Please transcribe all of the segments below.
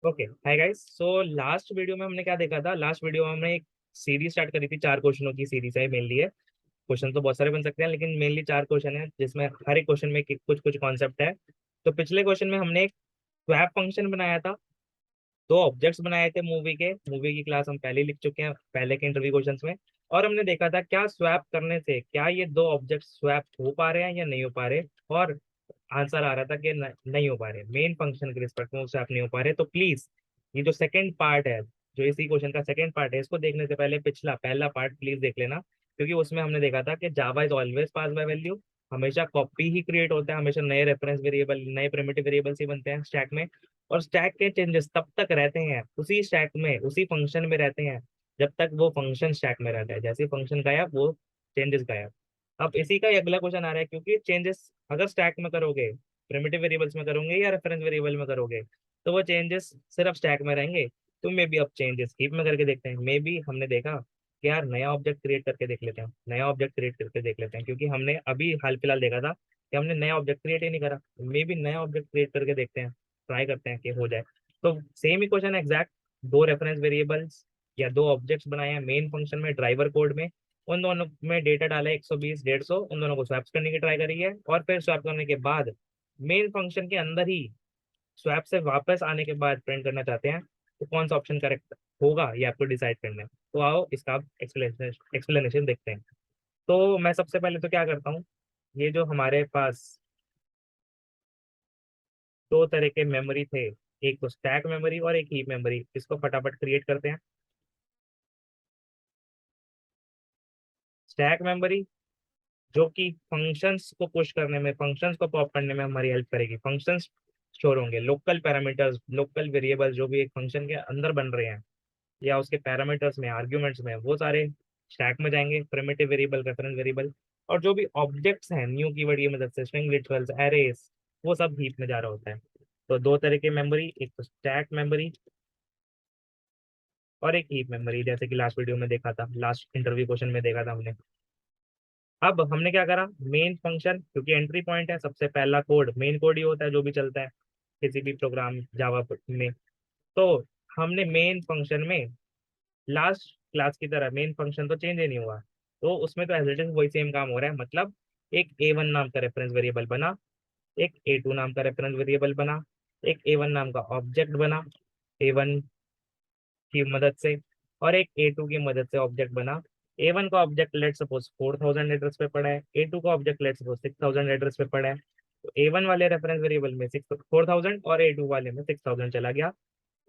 Okay, hi guys. So last video में हमने क्या देखा था? लास्ट वीडियो में हमने एक सीरीज स्टार्ट करी थी, 4 क्वेश्चनों की सीरीज है मेनली है। क्वेश्चन तो बहुत सारे बन सकते हैं, लेकिन मेनली 4 क्वेश्चन है, जिसमें हर एक क्वेश्चन में कुछ कुछ कॉन्सेप्ट है। तो पिछले क्वेश्चन में हमने एक स्वैप फंक्शन बनाया था, 2 ऑब्जेक्ट्स बनाए थे मूवी की क्लास हम पहले ही लिख चुके हैं पहले के इंटरव्यू क्वेश्चंस में। और हमने देखा था क्या स्वैप करने से क्या ये 2 ऑब्जेक्ट स्वैप हो पा रहे हैं या नहीं हो पा रहे। और आंसर आ रहा था कि नहीं हो पा रहे, मेन फंक्शन के रिस्पेक्ट में स्वैप नहीं हो पा रहे। तो प्लीज ये जो सेकंड पार्ट है, जो इसी क्वेश्चन का सेकंड पार्ट है, इसको देखने से पहले पिछला पहला पार्ट प्लीज देख लेना, क्योंकि उसमें हमने देखा था कि Java is always pass by value. हमेशा कॉपी ही क्रिएट होता है, हमेशा नए रेफरेंस वेरिएबल नए प्रिमिटिव वेरिएबल्स ही बनते हैं स्टैक में। और स्टैक के चेंजेस तब तक रहते हैं उसी स्टैक में, उसी फंक्शन में रहते हैं, जब तक वो फंक्शन स्टैक में रहता है। जैसे फंक्शन गायब, वो चेंजेस गायब। अब इसी का ही अगला क्वेश्चन आ रहा है, क्योंकि चेंजेस अगर स्टैक में करोगे, प्रिमिटिव वेरिएबल्स में करोगे या रेफरेंस वेरिएबल में करोगे, तो वो चेंजेस सिर्फ स्टैक में रहेंगे। तो मे बी अब चेंजेस हीप में करके देखते हैं। मे बी हमने देखा कि यार नया ऑब्जेक्ट क्रिएट करके देख लेते हैं, नया ऑब्जेक्ट क्रिएट करके देख लेते हैं, क्योंकि हमने अभी हाल फिलहाल देखा था कि हमने नया ऑब्जेक्ट क्रिएट ही नहीं करा। मे बी नया ऑब्जेक्ट क्रिएट करके देखते हैं, ट्राई करते हैं कि हो जाए। तो सेम ही क्वेश्चन एग्जैक्ट, 2 रेफरेंस वेरिएबल्स या 2 ऑब्जेक्ट्स बनाए हैं मेन फंक्शन में ड्राइवर कोड में। उन दोनों में डेटा डाला है 120 150, उन दोनों को स्वैप करने की ट्राई करी है, और फिर स्वैप करने के बाद मेन फंक्शन के अंदर ही स्वैप से वापस आने के बाद प्रिंट करना चाहते हैं। तो कौन सा ऑप्शन करेक्ट होगा ये आपको डिसाइड करना है। तो आओ इसका एक्सप्लेनेशन एक्सप्लेनेशन देखते हैं। तो मैं सबसे पहले तो क्या करता हूँ, ये जो हमारे पास 2 तरह के मेमोरी थे, एक तो स्टैक मेमोरी और एक हीप मेमोरी, इसको फटाफट क्रिएट करते हैं। स्टैक मेमोरी जो कि फंक्शंस को पुश करने में, फंक्शंस को पॉप करने में हमारी हेल्प करेगी। फंक्शंस स्टोर होंगे, लोकल पैरामीटर्स, लोकल वेरिएबल जो भी एक फंक्शन के अंदर बन रहे हैं या उसके पैरामीटर्स में, आर्ग्यूमेंट्स में, वो सारे स्टैक में जाएंगे। प्रिमिटिव वेरिएबल, रेफरेंस वेरिएबल, और जो भी ऑब्जेक्ट्स हैं न्यू कीवर्ड की मदद से, स्ट्रिंग लिटरल्स, एरेस, वो सब हीप में जा रहा होता है। तो 2 तरह की मेमोरी, एक तो स्टैक मेमोरी और एक हीप मेमोरी, जैसे कि लास्ट वीडियो में देखा था, लास्ट इंटरव्यू क्वेश्चन में देखा था हमने। अब हमने क्या करा, मेन फंक्शन, क्योंकि एंट्री पॉइंट है, सबसे पहला कोड मेन कोड ही होता है जो भी चलता है किसी भी प्रोग्राम जावा में। तो हमने मेन फंक्शन में लास्ट क्लास की तरह, मेन फंक्शन तो चेंज ही नहीं हुआ, तो उसमें तो एज इट इज वही सेम काम हो रहा है। मतलब एक A1 नाम का रेफरेंस वेरिएबल बना, एक A2 नाम का रेफरेंस वेरिएबल बना, एक A1 नाम का ऑब्जेक्ट बना A1 की मदद से, और एक A2 की मदद से ऑब्जेक्ट बना। A1 का ऑब्जेक्ट लेट सपोज 4000 एड्रेस पे पड़ा है, A2 का ऑब्जेक्ट लेट सपोज 6000 एड्रेस पे पड़ा है। तो A1 वाले रेफरेंस वेरिएबल में 4000 और A2 वाले में 6000 चला गया।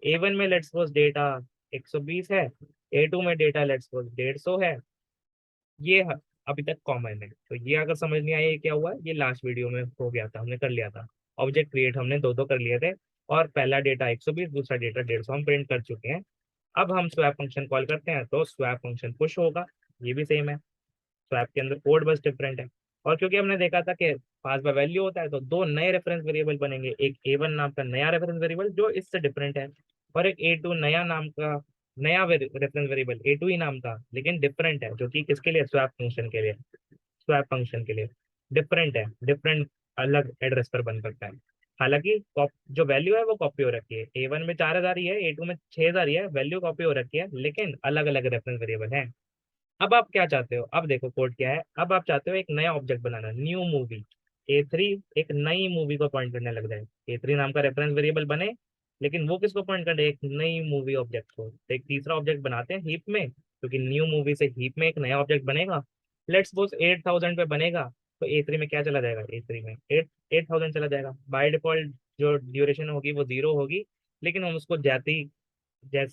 A1 में लेट सपोज डेटा 120 है, A2 में डेटा लेट सपोज 150 है। ये अभी तक कॉमन है। तो ये अगर समझ नहीं आया ये क्या हुआ, ये लास्ट वीडियो में हो गया था, हमने कर लिया था। ऑब्जेक्ट क्रिएट हमने दो दो कर लिए थे, और पहला डेटा 120, दूसरा डेटा 150 हम प्रिंट कर चुके हैं। अब हम स्वैप फंक्शन कॉल करते हैं, तो स्वैप फंक्शन पुश होगा, ये भी सेम है। स्वैप के अंदर कोड बस डिफरेंट है। और क्योंकि हमने देखा था कि पास बाय वैल्यू होता है, तो 2 नए रेफरेंस वेरिएबल बनेंगे, एक A1 नाम का नया रेफरेंस वेरिएबल जो इससे डिफरेंट है, और एक A2 नया नाम का नया रेफरेंस वेरिएबल A2 ही नाम का लेकिन डिफरेंट है, जो कि किसके लिए, स्वैप फंक्शन के लिए, स्वैप फंक्शन के लिए डिफरेंट है, डिफरेंट अलग एड्रेस पर बन सकता है। हालांकि जो वैल्यू है वो कॉपी हो रखी है, A1 में 4000 ही है, A2 में 6000 ही है, वैल्यू कॉपी हो रखी है, लेकिन अलग अलग रेफरेंस वेरिएबल है। अब आप क्या चाहते हो, अब देखो कोड क्या है। अब आप चाहते हो एक नया ऑब्जेक्ट बनाना, न्यू मूवी। A3 एक नई मूवी को पॉइंट करने लग जाए, A3 नाम का रेफरेंस वेरिएबल बने, लेकिन वो किसको पॉइंट करे, एक नई मूवी ऑब्जेक्ट को। तो एक तीसरा ऑब्जेक्ट बनाते हैं हीप में, क्योंकि न्यू मूवी से हीप में एक नया ऑब्जेक्ट बनेगा। लेट्स सपोज 8000 पे बनेगा, तो A3 में क्या चला जाएगा, A3 में 8000 चला जाएगा। बाय डिफॉल्ट जो ड्यूरेशन होगी वो 0 होगी, लेकिन हम उसको जैसे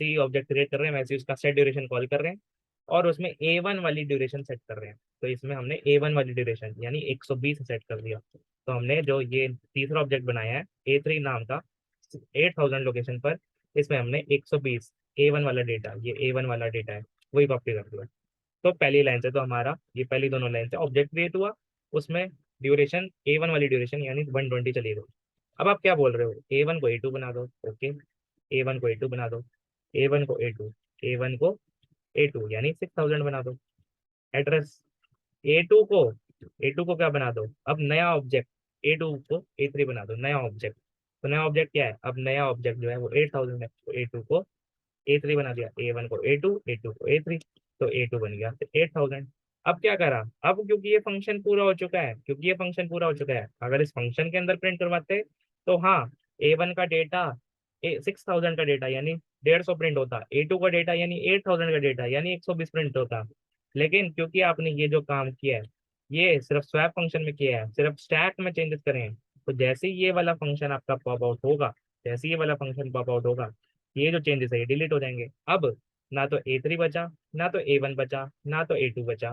ही ऑब्जेक्ट क्रिएट कर रहे हैं वैसे ही उसका सेट ड्यूरेशन कॉल कर रहे हैं, और उसमें A1 वाली ड्यूरेशन सेट कर रहे हैं। तो इसमें हमने A1 वाली ड्यूरेशन यानी 120 सेट कर दिया। तो हमने जो ये तीसरा ऑब्जेक्ट बनाया है A3 नाम का 8000 लोकेशन पर, इसमें हमने 120 A1 वाला डेटा, ये A1 वाला डेटा है, वही कॉपी कर दिया। तो पहली लाइन से तो हमारा ये पहली दोनों लाइन से ऑब्जेक्ट क्रिएट हुआ, उसमें ड्यूरेशन A1 वाली ड्यूरेशन यानी 120 चली गई। अब आप क्या बोल रहे हो, A1 को A2 बना दो। ओके, A1 को A2 बना दो, A1 को A2, A1 को A2 यानी 6000 बना दो। एड्रेस A2 को, A2 को क्या बना दो, अब नया ऑब्जेक्ट, A2 को A3 बना दो, नया ऑब्जेक्ट। तो नया ऑब्जेक्ट क्या है, अब नया ऑब्जेक्ट जो है वो 8000 है, तो A2 को A3 बना दिया, A1 को A2, A2 को A3, तो A2 बन गया तो 8000। अब क्या करा, अब क्योंकि ये फंक्शन पूरा हो चुका है, क्योंकि ये फंक्शन पूरा हो चुका है, अगर इस फंक्शन के अंदर प्रिंट करवाते तो हाँ, A1 का डेटा 6000 का डेटा यानी 150 प्रिंट होता, A2 का डेटा यानी 8000 का डेटा यानी 120 प्रिंट होता। लेकिन क्योंकि आपने ये जो काम किया है, ये सिर्फ स्वैप फंक्शन में किया है, सिर्फ स्टैक में चेंजेस करे हैं, तो जैसे ही ये वाला फंक्शन आपका पॉप आउट होगा, जैसे ही ये वाला फंक्शन पॉप आउट होगा, ये जो चेंजेस है ये डिलीट हो जाएंगे। अब ना तो A3 बचा, ना तो A1 बचा, ना तो A2 बचा।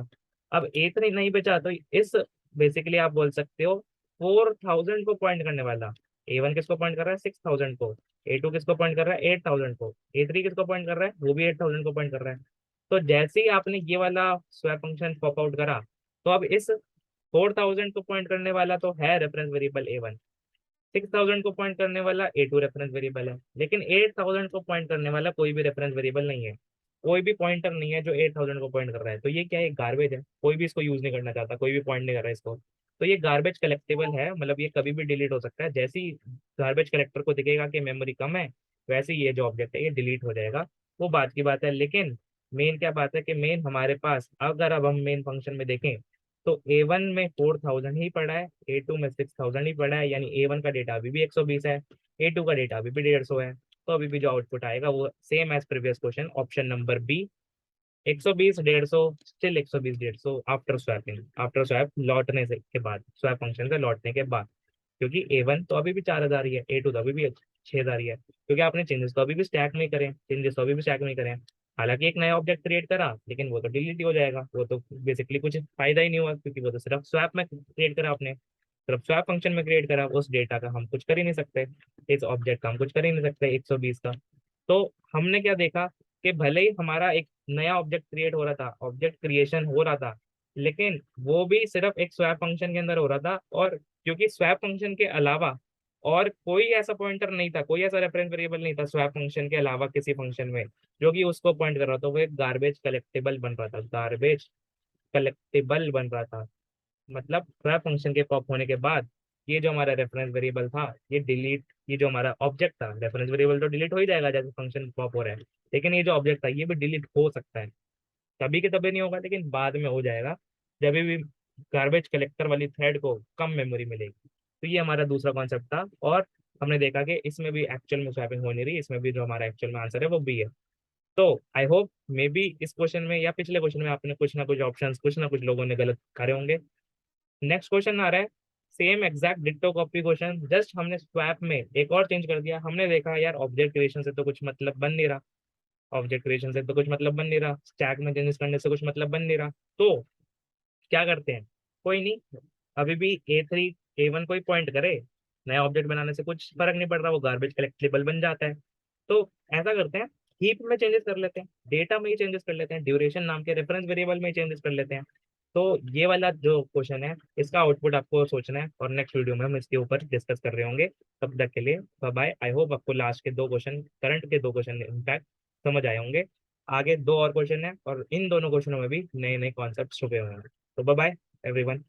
अब A3 नहीं बचा तो इस बेसिकली आप बोल सकते हो 4000 को पॉइंट करने वाला, A1 किसको पॉइंट कर रहा है 6000 को, A2 किसको पॉइंट कर रहा है 8000 को, A3 किसको पॉइंट कर रहा है वो भी 8000 को पॉइंट कर रहा है। तो जैसे ही आपने ये वाला स्वैप फंक्शन पॉप आउट करा, तो अब इस 4000 को पॉइंट करने वाला तो है रेफरेंस वेरिएबल A1, 6000 को पॉइंट करने वाला A2 रेफरेंस वेरिएबल है, लेकिन 8000 को पॉइंट करने वाला कोई भी रेफरेंस वेरिएबल नहीं है, कोई भी पॉइंटर नहीं है जो 8000 को पॉइंट कर रहा है। तो ये क्या है, गार्बेज है, कोई भी इसको यूज नहीं करना चाहता, कोई भी पॉइंट नहीं कर रहा है इसको। तो ये गार्बेज कलेक्टेबल है, मतलब ये कभी भी डिलीट हो सकता है, जैसे ही गार्बेज कलेक्टर को दिखेगा कि मेमोरी कम है, वैसे ही ये जो ऑब्जेक्ट है ये डिलीट हो जाएगा। वो बात की बात है, लेकिन मेन क्या बात है कि मेन हमारे पास, अगर अब हम मेन फंक्शन में देखें, तो A1 में 4000 ही पड़ा है, A2 में 6000 ही पड़ा है, यानी A1 का डेटा अभी भी 120 है, A2 का डेटा अभी भी 150 है। तो अभी भी जो आउटपुट आएगा वो same as previous question, option number B, 120 150, still 120 150 after swapping, after swap लौटने से के बाद, स्वैप फंक्शन से लौटने के बाद। क्योंकि A1 तो अभी भी 4000 ही है, A2 तो अभी भी 6000 ही है, क्योंकि आपने चेंजेस तो अभी भी स्टैक नहीं करे, चेंजेस तो अभी भी स्टैक नहीं करे। हालांकि एक नया ऑब्जेक्ट क्रिएट करा, लेकिन वो तो डिलीट ही हो जाएगा, वो तो बेसिकली कुछ फायदा ही नहीं हुआ, क्योंकि वो तो सिर्फ स्वैप में क्रिएट करा आपने, सिर्फ स्वैप फंक्शन में क्रिएट करा, उस डेटा का हम कुछ कर ही नहीं सकते, इस ऑब्जेक्ट का हम कुछ कर ही नहीं सकते 120 का। तो हमने क्या देखा कि भले ही हमारा एक नया ऑब्जेक्ट क्रिएट हो रहा था, ऑब्जेक्ट क्रिएशन हो रहा था, लेकिन वो भी सिर्फ एक स्वैप फंक्शन के अंदर हो रहा था, और क्योंकि स्वैप फंक्शन के अलावा और कोई ऐसा पॉइंटर नहीं था, कोई ऐसा रेफरेंस वेरिएबल नहीं था स्वैप फंक्शन के अलावा किसी फंक्शन में जो कि उसको पॉइंट कर रहा था, वो एक गार्बेज कलेक्टेबल बन रहा था, गार्बेज कलेक्टेबल बन रहा था। मतलब स्वैप फंक्शन के पॉप होने के बाद ये जो हमारा रेफरेंस वेरिएबल था ये डिलीट, ये जो हमारा ऑब्जेक्ट था, रेफरेंस वेरिएबल तो डिलीट हो ही जाएगा जैसे फंक्शन पॉप हो रहा है, लेकिन ये जो ऑब्जेक्ट था ये भी डिलीट हो सकता है, तभी के तभी नहीं होगा, लेकिन बाद में हो जाएगा जब भी गार्बेज कलेक्टर वाली थ्रेड को कम मेमोरी मिलेगी। तो ये हमारा दूसरा कॉन्सेप्ट था, और हमने देखा कि इसमें भी एक्चुअल में स्वैपिंग हो नहीं रही, इसमें भी जो हमारा एक्चुअल में आंसर है वो बी है। तो आई होप मे बी इस क्वेश्चन में या पिछले क्वेश्चन में आपने कुछ ना कुछ ऑप्शंस, कुछ ना कुछ लोगों ने गलत करे होंगे। नेक्स्ट क्वेश्चन आ रहा है, same exact ditto copy question, just हमने स्वैप में एक और चेंज कर दिया, हमने देखा यार ऑब्जेक्ट क्रिएशन से तो कुछ मतलब बन नहीं रहा, ऑब्जेक्ट क्रिएशन से तो कुछ मतलब बन नहीं रहा, स्टैक में चेंजेस करने से कुछ मतलब बन नहीं रहा, तो क्या करते हैं, कोई नहीं, अभी भी A3 A1 को ही पॉइंट करे, नया ऑब्जेक्ट बनाने से कुछ फर्क नहीं पड़ रहा, वो गार्बेज कलेक्टेबल बन जाता है। तो ऐसा करते हैं, हीप में चेंजेस कर लेते हैं, डेटा में ही चेंजेस कर लेते हैं, ड्यूरेशन नाम के रेफरेंस वेरिएबल में ही चेंजेस कर लेते हैं। तो ये वाला जो क्वेश्चन है इसका आउटपुट आपको सोचना है, और नेक्स्ट वीडियो में हम इसके ऊपर डिस्कस कर रहे होंगे। तब तक के लिए बाय बाय। आई होप आपको लास्ट के दो क्वेश्चन, करंट के दो क्वेश्चन इनफैक्ट समझ आए होंगे। आगे दो और क्वेश्चन है, और इन दोनों क्वेश्चनों में भी नए नए कॉन्सेप्ट छुपे हुए हैं। तो बाय बाय एवरीवन।